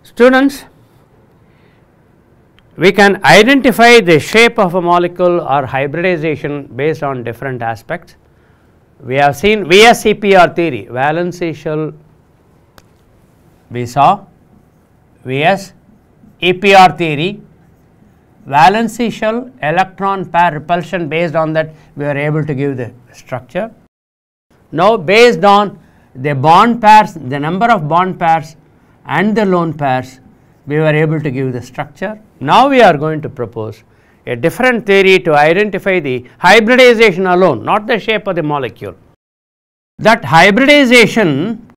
Students, we can identify the shape of a molecule or hybridization based on different aspects. We have seen VS-EPR theory, valency shell, we saw VS-EPR theory, valency shell electron pair repulsion, based on that we are able to give the structure. Now, based on the bond pairs, the number of bond pairs and the lone pairs, we were able to give the structure. Now, we are going to propose a different theory to identify the hybridization alone, not the shape of the molecule. That hybridization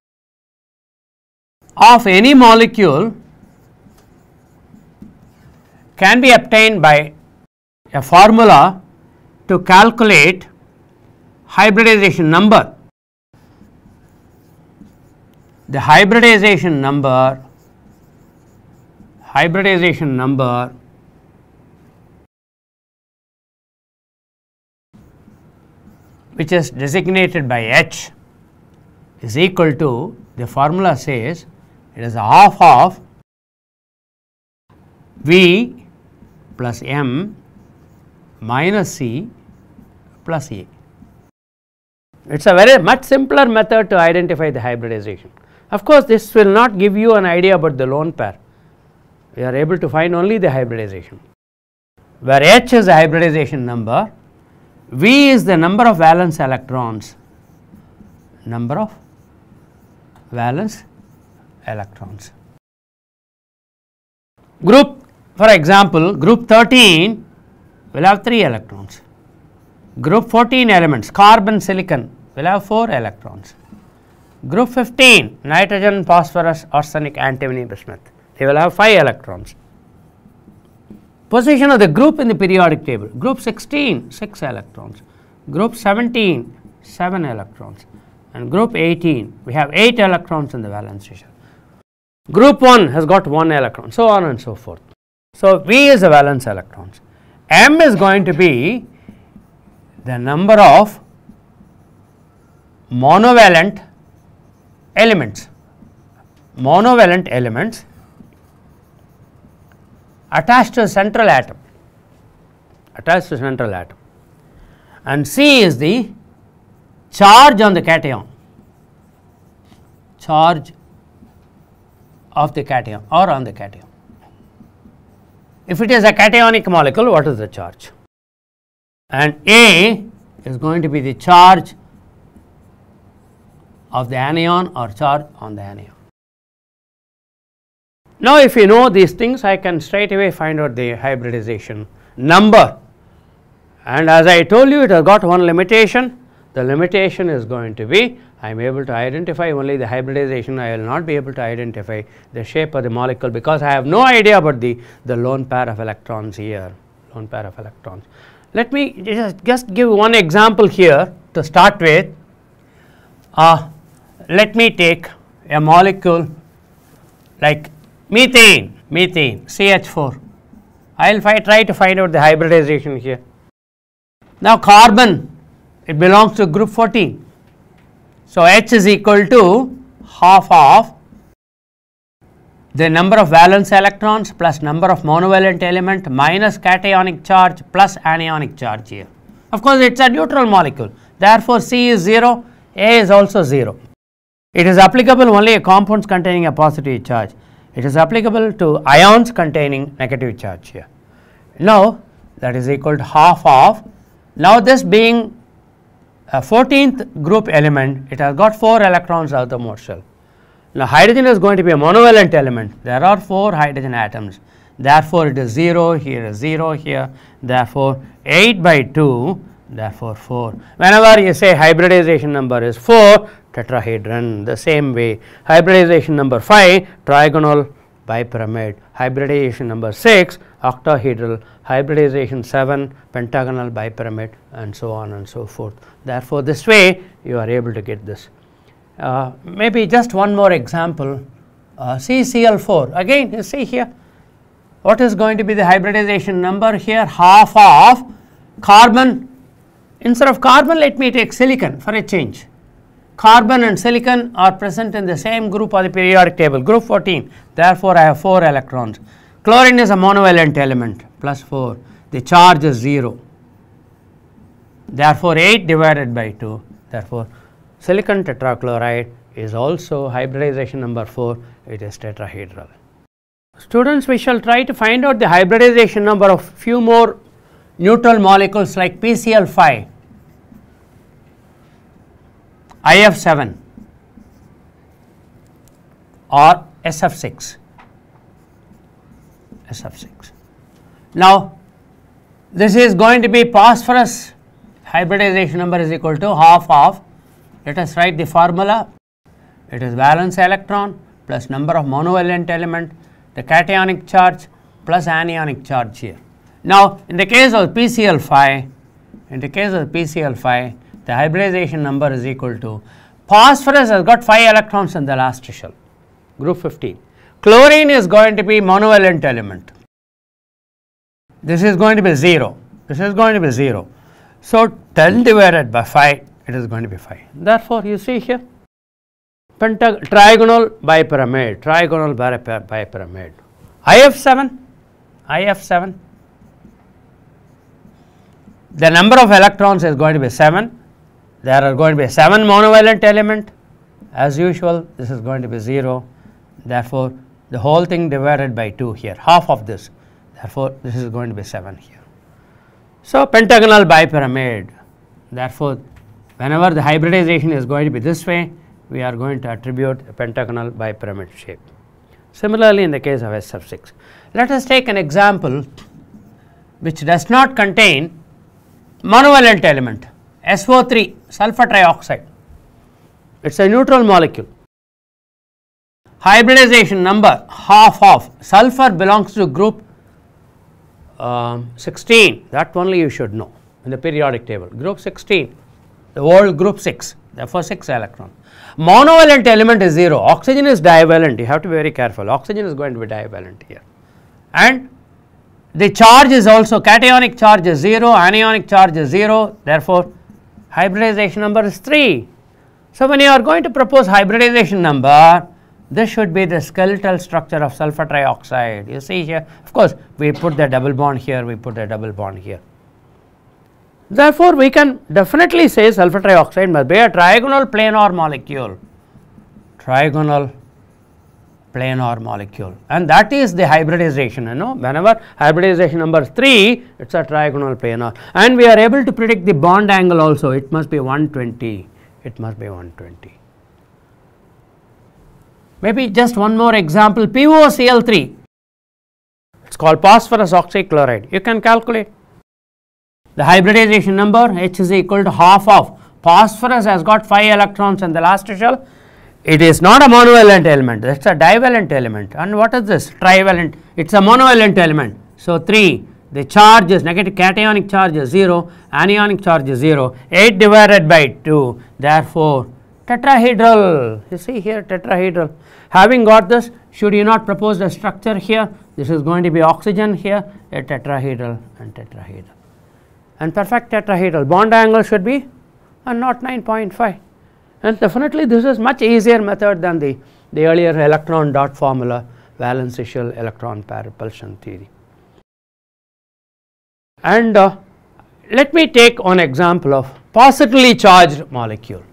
of any molecule can be obtained by a formula to calculate hybridization number. The hybridization number which is designated by H is equal to, the formula says it is half of V plus M minus C plus A. It is a very much simpler method to identify the hybridization. Of course, this will not give you an idea about the lone pair. We are able to find only the hybridization, where H is the hybridization number, V is the number of valence electrons, Group, for example, group 13 will have 3 electrons. Group 14 elements, carbon, silicon, will have 4 electrons. Group 15, nitrogen, phosphorus, arsenic, antimony, bismuth, they will have 5 electrons. Position of the group in the periodic table, group 16, 6 electrons, group 17, 7 electrons, and group 18, we have 8 electrons in the valence shell. Group 1 has got 1 electron, so on and so forth. So, V is the valence electrons. M is going to be the number of monovalent elements attached to a central atom, and C is the charge on the cation, charge of the cation or on the cation. If it is a cationic molecule, what is the charge? And A is going to be the charge of the anion or charge on the anion. Now, if you know these things, I can straight away find out the hybridization number, and as I told you, it has got one limitation. The limitation is going to be, I am able to identify only the hybridization, I will not be able to identify the shape of the molecule, because I have no idea about the lone pair of electrons here, Let me just give one example here to start with. Let me take a molecule like methane, CH4. I will try to find out the hybridization here. Now, carbon, it belongs to group 14. So, H is equal to half of the number of valence electrons plus number of monovalent element minus cationic charge plus anionic charge here. Of course, it is a neutral molecule. Therefore, C is 0, A is also 0. It is applicable only to compounds containing a positive charge. It is applicable to ions containing negative charge here. Now, that is equal to half of, now this being a 14th group element, it has got 4 electrons outermost shell. Now, hydrogen is going to be a monovalent element. There are 4 hydrogen atoms. Therefore, it is 0, here is 0 here. Therefore, 8 by 2, therefore 4. Whenever you say hybridization number is 4, tetrahedron. The same way, hybridization number 5, trigonal bipyramid. Hybridization number 6, octahedral. Hybridization 7, pentagonal bipyramid, and so on and so forth. Therefore, this way you are able to get this. Maybe just one more example, CCl4. Again, you see here, what is going to be the hybridization number here? Half of carbon. Instead of carbon, let me take silicon for a change. carbon and silicon are present in the same group of the periodic table, group 14. Therefore, I have 4 electrons. Chlorine is a monovalent element, plus 4. The charge is 0. Therefore, 8 divided by 2. Therefore, silicon tetrachloride is also hybridization number 4. It is tetrahedral. Students, we shall try to find out the hybridization number of few more neutral molecules like PCl5, IF7 or SF6. Now, this is going to be phosphorus. Hybridization number is equal to half of, let us write the formula. It is valence electron plus number of monovalent element, the cationic charge plus anionic charge here. Now, in the case of PCl5, the hybridization number is equal to, phosphorus has got 5 electrons in the last shell, group 15. Chlorine is going to be monovalent element. This is going to be 0. So, 10 divided by 5, it is going to be 5. Therefore, you see here, trigonal bipyramid, IF7, the number of electrons is going to be 7. There are going to be 7 monovalent element. As usual, this is going to be 0. Therefore, the whole thing divided by 2 here, half of this. Therefore, this is going to be 7 here. So, pentagonal bipyramid. Therefore, whenever the hybridization is going to be this way, we are going to attribute a pentagonal bipyramid shape. Similarly, in the case of SF6. Let us take an example which does not contain monovalent element, SO3, sulfur trioxide. It is a neutral molecule. Hybridization number half of, sulfur belongs to group 16, that only you should know in the periodic table. Group 16, the old group 6, therefore 6 electrons. Monovalent element is 0, oxygen is divalent, you have to be very careful, oxygen is going to be divalent here. And the charge is also, cationic charge is 0, anionic charge is 0, therefore hybridization number is 3. So, when you are going to propose hybridization number, this should be the skeletal structure of sulfur trioxide. You see here, of course, we put the double bond here, Therefore, we can definitely say sulfur trioxide must be a trigonal planar molecule, and that is the hybridization. Whenever hybridization number is 3, it is a trigonal planar, and we are able to predict the bond angle also. It must be 120. Maybe just one more example, POCl3, it is called phosphorus oxychloride. You can calculate the hybridization number, H is equal to half of, phosphorus has got 5 electrons in the last shell. It is not a monovalent element, it is a divalent element. And what is this? Trivalent, it is a monovalent element. So, 3, the charge is negative, cationic charge is 0, anionic charge is 0, 8 divided by 2, therefore, tetrahedral. You see here, tetrahedral. Having got this, should you not propose the structure here? This is going to be oxygen here, a tetrahedral and tetrahedral. And perfect tetrahedral, bond angle should be not 9.5. And definitely this is much easier method than the earlier electron dot formula, valence shell electron pair repulsion theory. And let me take one example of positively charged molecule,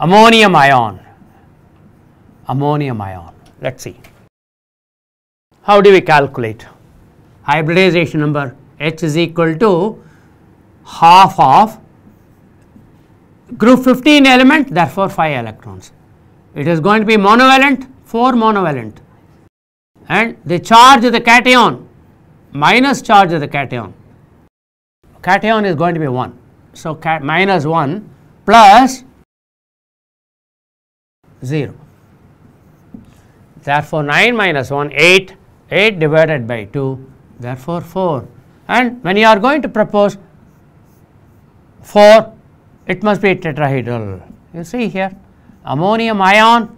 ammonium ion. Let us see. How do we calculate? Hybridization number, H is equal to half of group 15 element, therefore 5 electrons. It is going to be monovalent, 4 monovalent, and the charge of the cation minus charge of the cation is going to be 1. So, minus 1 plus 0. Therefore, 9 minus 1, 8, 8 divided by 2, therefore 4. And when you are going to propose 4, it must be tetrahedral. You see here, ammonium ion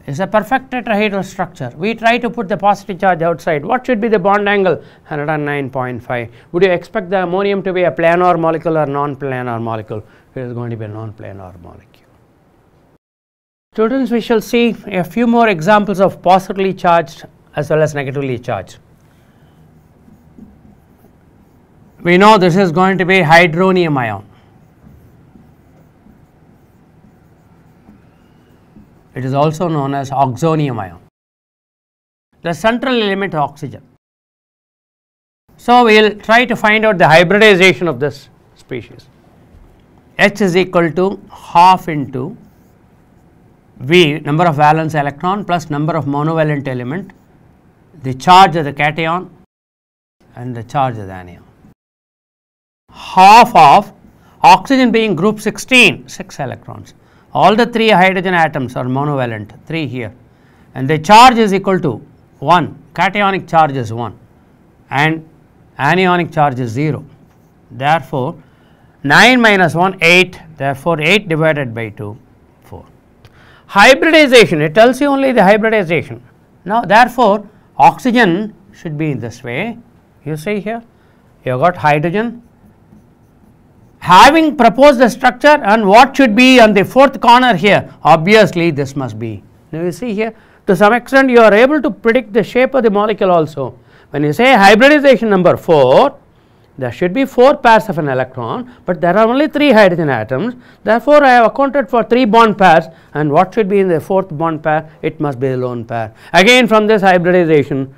is a perfect tetrahedral structure. We try to put the positive charge outside. What should be the bond angle? 109.5. Would you expect the ammonium to be a planar molecule or non-planar molecule? it is going to be a non-planar molecule. Students, we shall see a few more examples of positively charged as well as negatively charged. We know this is going to be hydronium ion. It is also known as oxonium ion. The central element of oxygen. So, we will try to find out the hybridization of this species. H is equal to half into V, number of valence electron, plus number of monovalent element, the charge of the cation and the charge of the anion. Half of oxygen being group 16, 6 electrons. All the 3 hydrogen atoms are monovalent, 3 here, and the charge is equal to 1, cationic charge is 1 and anionic charge is 0. Therefore, 9 minus 1, 8, therefore 8 divided by 2, 4. Hybridization, it tells you only the hybridization. Now, therefore, oxygen should be in this way. You see here, you have got hydrogen. Having proposed the structure and what should be on the fourth corner here, obviously this must be. Now, you see here, to some extent you are able to predict the shape of the molecule also. When you say hybridization number 4, there should be 4 pairs of an electron, but there are only 3 hydrogen atoms. Therefore, I have accounted for 3 bond pairs, and what should be in the 4th bond pair? It must be a lone pair. Again, from this hybridization,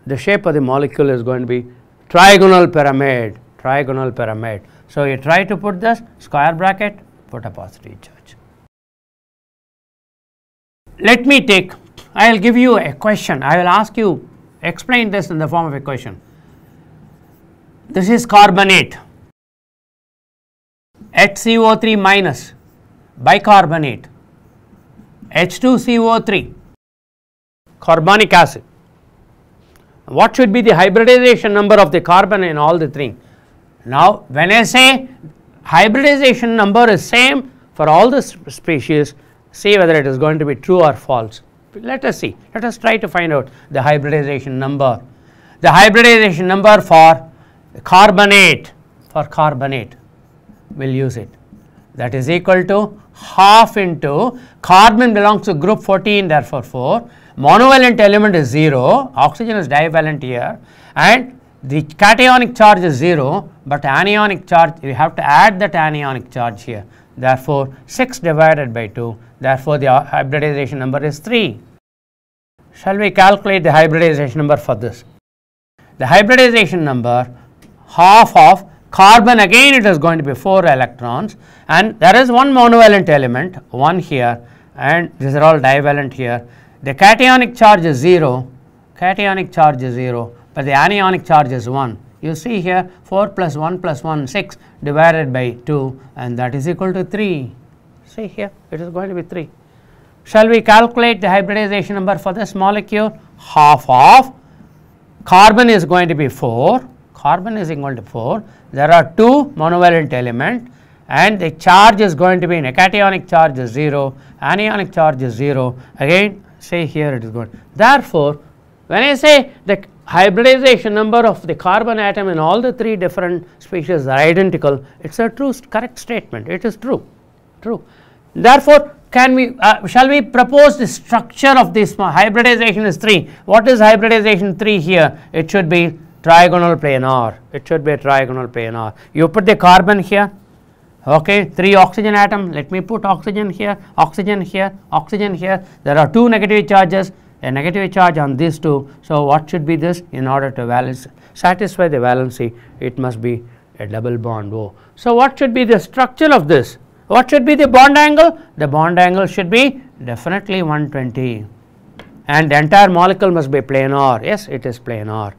the shape of the molecule is going to be trigonal pyramid, trigonal pyramid. So, you try to put this square bracket, put a positive charge. Let me take, I will give you a question. I will ask you, explain this in the form of a question. This is carbonate, HCO3 minus, bicarbonate, H2CO3, carbonic acid. What should be the hybridization number of the carbon in all the 3? Now, when I say hybridization number is same for all the species, see whether it is going to be true or false. Let us see, let us try to find out the hybridization number. The hybridization number for carbonate, we will use it, that is equal to half into carbon belongs to group 14, therefore 4, monovalent element is 0, oxygen is divalent here, and the cationic charge is 0, but anionic charge, we have to add that anionic charge here, therefore 6 divided by 2, therefore the hybridization number is 3. Shall we calculate the hybridization number for this? The hybridization number, half of carbon, again it is going to be 4 electrons, and there is one monovalent element, 1 here, and these are all divalent here. The cationic charge is 0, cationic charge is 0, but the anionic charge is 1. You see here 4 plus 1 plus 1, 6 divided by 2, and that is equal to 3. See here, it is going to be 3. Shall we calculate the hybridization number for this molecule? Half of carbon is going to be 4, carbon is equal to 4. There are 2 monovalent element, and the charge is going to be, a cationic charge is 0, anionic charge is 0. Again, say here it is good. Therefore, when I say the hybridization number of the carbon atom in all the 3 different species are identical, it is a true, correct statement. It is true, true. Therefore, can we, shall we propose the structure of this hybridization is 3. What is hybridization 3 here? It should be trigonal planar. It should be a trigonal planar. You put the carbon here, okay, 3 oxygen atom. Let me put oxygen here, oxygen here, oxygen here. There are 2 negative charges, a negative charge on these 2. So, what should be this? In order to satisfy the valency, it must be a double bond O. So, what should be the structure of this? What should be the bond angle? The bond angle should be definitely 120, and the entire molecule must be planar. Yes, it is planar.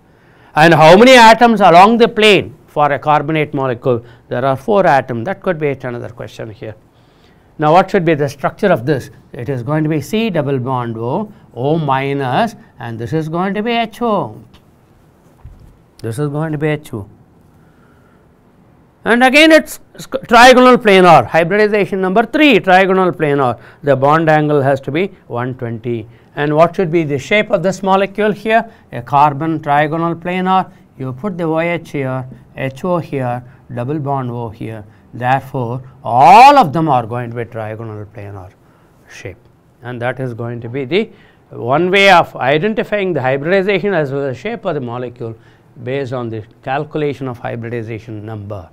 And how many atoms along the plane for a carbonate molecule? There are 4 atoms. That could be another question here. Now, what should be the structure of this? It is going to be C double bond O, O minus, and this is going to be HO. This is going to be HO. And again it is trigonal planar, hybridization number 3, trigonal planar. The bond angle has to be 120. And what should be the shape of this molecule here? A carbon trigonal planar. You put the OH here, HO here, double bond O here, Therefore, all of them are going to be trigonal planar shape, and that is going to be the one way of identifying the hybridization as well as shape of the molecule based on the calculation of hybridization number.